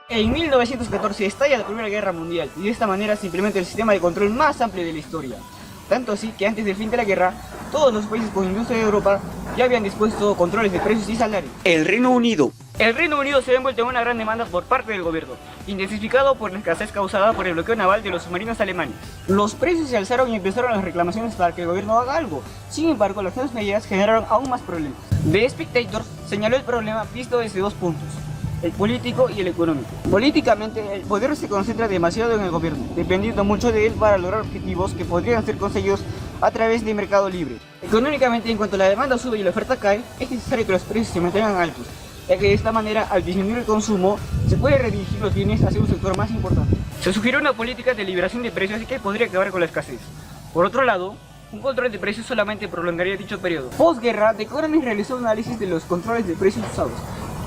En 1914 estalla la Primera Guerra Mundial y de esta manera se implementa el sistema de control más amplio de la historia. Tanto así que antes del fin de la guerra, todos los países con industria de Europa ya habían dispuesto controles de precios y salarios. El Reino Unido. El Reino Unido se ve envuelto en una gran demanda por parte del gobierno, intensificado por la escasez causada por el bloqueo naval de los submarinos alemanes. Los precios se alzaron y empezaron las reclamaciones para que el gobierno haga algo. Sin embargo, las nuevas medidas generaron aún más problemas. The Spectator señaló el problema visto desde dos puntos: el político y el económico. Políticamente, el poder se concentra demasiado en el gobierno, dependiendo mucho de él para lograr objetivos que podrían ser conseguidos a través del mercado libre. Económicamente, en cuanto la demanda sube y la oferta cae, es necesario que los precios se mantengan altos, ya que de esta manera, al disminuir el consumo, se puede redirigir los bienes hacia un sector más importante. Se sugirió una política de liberación de precios que podría acabar con la escasez. Por otro lado, un control de precios solamente prolongaría dicho periodo. Posguerra, The Economist realizó un análisis de los controles de precios usados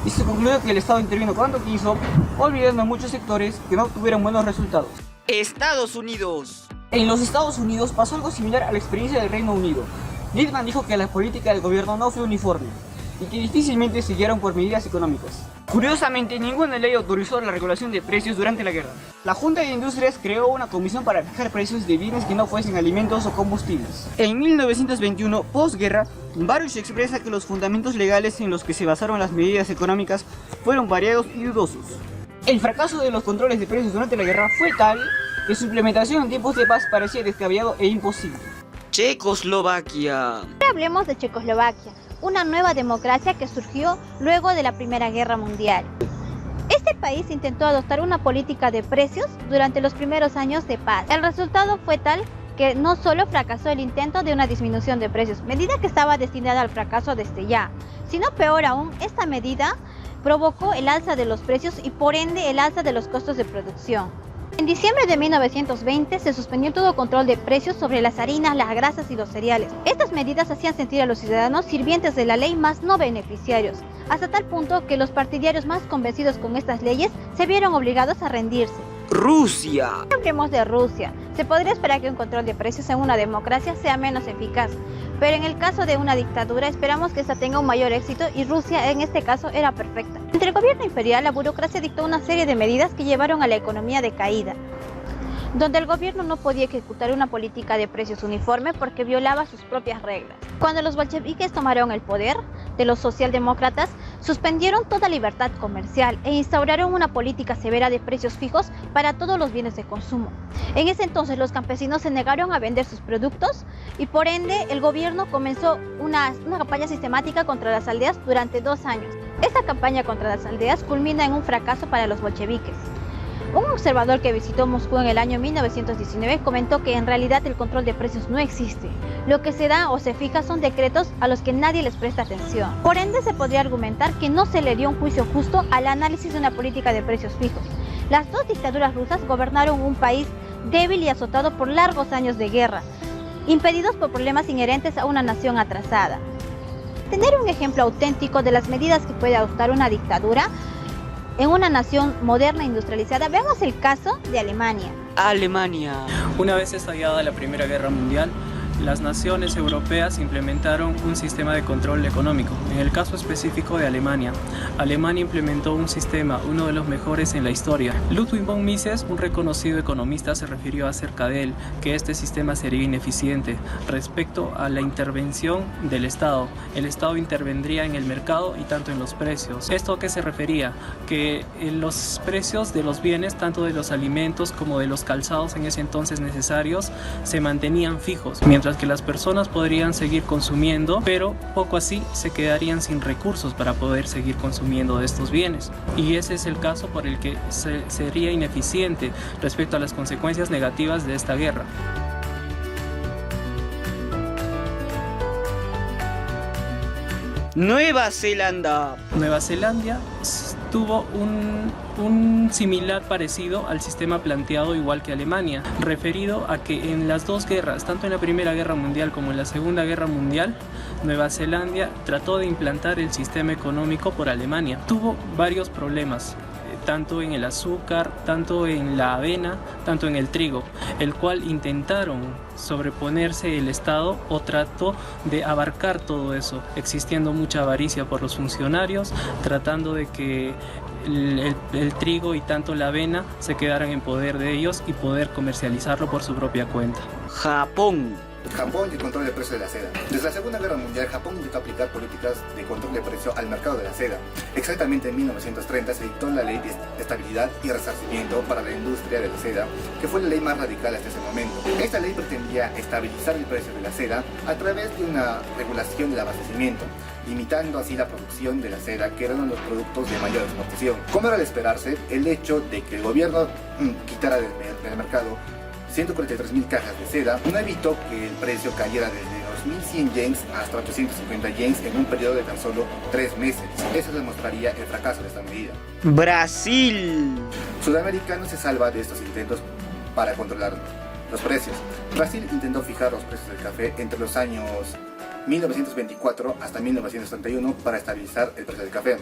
y se concluyó que el Estado intervino cuando quiso, olvidando a muchos sectores que no obtuvieron buenos resultados. Estados Unidos. En los Estados Unidos pasó algo similar a la experiencia del Reino Unido. Littman dijo que la política del gobierno no fue uniforme y que difícilmente se guiaron por medidas económicas. Curiosamente, ninguna ley autorizó la regulación de precios durante la guerra. La Junta de Industrias creó una comisión para fijar precios de bienes que no fuesen alimentos o combustibles. En 1921, posguerra, Baruch expresa que los fundamentos legales en los que se basaron las medidas económicas fueron variados y dudosos. El fracaso de los controles de precios durante la guerra fue tal que su implementación en tiempos de paz parecía descabellado e imposible. Checoslovaquia. Ahora hablemos de Checoslovaquia, una nueva democracia que surgió luego de la Primera Guerra Mundial. Este país intentó adoptar una política de precios durante los primeros años de paz. El resultado fue tal que no solo fracasó el intento de una disminución de precios, medida que estaba destinada al fracaso desde ya, sino peor aún, esta medida provocó el alza de los precios y por ende el alza de los costos de producción. En diciembre de 1920 se suspendió todo control de precios sobre las harinas, las grasas y los cereales. Estas medidas hacían sentir a los ciudadanos sirvientes de la ley más no beneficiarios, hasta tal punto que los partidarios más convencidos con estas leyes se vieron obligados a rendirse. Rusia. Hablemos de Rusia. Se podría esperar que un control de precios en una democracia sea menos eficaz, pero en el caso de una dictadura esperamos que esta tenga un mayor éxito y Rusia en este caso era perfecta. Entre el gobierno imperial, la burocracia dictó una serie de medidas que llevaron a la economía decaída, donde el gobierno no podía ejecutar una política de precios uniforme porque violaba sus propias reglas. Cuando los bolcheviques tomaron el poder de los socialdemócratas, suspendieron toda libertad comercial e instauraron una política severa de precios fijos para todos los bienes de consumo. En ese entonces los campesinos se negaron a vender sus productos y por ende el gobierno comenzó una campaña sistemática contra las aldeas durante 2 años. Esta campaña contra las aldeas culmina en un fracaso para los bolcheviques. Un observador que visitó Moscú en el año 1919 comentó que en realidad el control de precios no existe. Lo que se da o se fija son decretos a los que nadie les presta atención. Por ende, se podría argumentar que no se le dio un juicio justo al análisis de una política de precios fijos. Las dos dictaduras rusas gobernaron un país débil y azotado por largos años de guerra, impedidos por problemas inherentes a una nación atrasada. Tener un ejemplo auténtico de las medidas que puede adoptar una dictadura en una nación moderna e industrializada, veamos el caso de Alemania. Alemania. Una vez estallada la Primera Guerra Mundial, las naciones europeas implementaron un sistema de control económico. En el caso específico de Alemania, Alemania implementó un sistema, uno de los mejores en la historia. Ludwig von Mises, un reconocido economista, se refirió acerca de él, que este sistema sería ineficiente respecto a la intervención del Estado. El Estado intervendría en el mercado y tanto en los precios. ¿Esto a qué se refería? Que los precios de los bienes, tanto de los alimentos como de los calzados en ese entonces necesarios, se mantenían fijos, mientras que las personas podrían seguir consumiendo, pero poco así se quedarían sin recursos para poder seguir consumiendo de estos bienes. Y ese es el caso por el que sería ineficiente respecto a las consecuencias negativas de esta guerra. Nueva Zelanda. Nueva Zelanda tuvo un similar parecido al sistema planteado igual que Alemania, referido a que en las dos guerras, tanto en la Primera Guerra Mundial como en la Segunda Guerra Mundial, Nueva Zelanda trató de implantar el sistema económico por Alemania. Tuvo varios problemas, tanto en el azúcar, tanto en la avena, tanto en el trigo, el cual intentaron sobreponerse el Estado o trató de abarcar todo eso, existiendo mucha avaricia por los funcionarios, tratando de que el trigo y tanto la avena se quedaran en poder de ellos y poder comercializarlo por su propia cuenta. Japón. Japón y el control de precio de la seda. Desde la Segunda Guerra Mundial, Japón intentó aplicar políticas de control de precio al mercado de la seda. Exactamente en 1930 se dictó la Ley de Estabilidad y Resarcimiento para la Industria de la Seda, que fue la ley más radical hasta ese momento. Esta ley pretendía estabilizar el precio de la seda a través de una regulación del abastecimiento, limitando así la producción de la seda, que eran uno de los productos de mayor exportación. Como era de esperarse, el hecho de que el gobierno quitara del mercado 143.000 cajas de seda no evitó que el precio cayera desde 2.100 yens hasta 850 yens en un periodo de tan solo 3 meses. Eso demostraría el fracaso de esta medida. Brasil. Sudamérica no se salva de estos intentos para controlar los precios. Brasil intentó fijar los precios del café entre los años 1924 hasta 1931 para estabilizar el precio del café.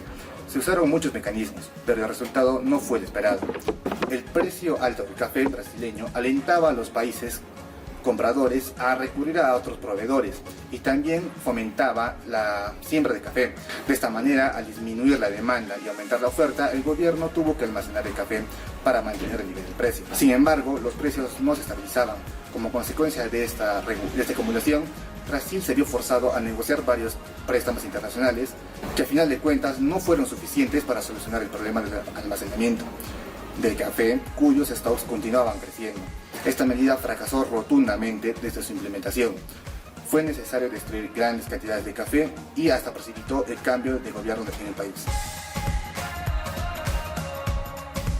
Se usaron muchos mecanismos, pero el resultado no fue el esperado. El precio alto del café brasileño alentaba a los países compradores a recurrir a otros proveedores y también fomentaba la siembra de café. De esta manera, al disminuir la demanda y aumentar la oferta, el gobierno tuvo que almacenar el café para mantener el nivel del precio. Sin embargo, los precios no se estabilizaban. Como consecuencia de esta acumulación, Brasil se vio forzado a negociar varios préstamos internacionales que a final de cuentas no fueron suficientes para solucionar el problema del almacenamiento del café, cuyos stocks continuaban creciendo. Esta medida fracasó rotundamente desde su implementación. Fue necesario destruir grandes cantidades de café y hasta precipitó el cambio de gobierno en el país.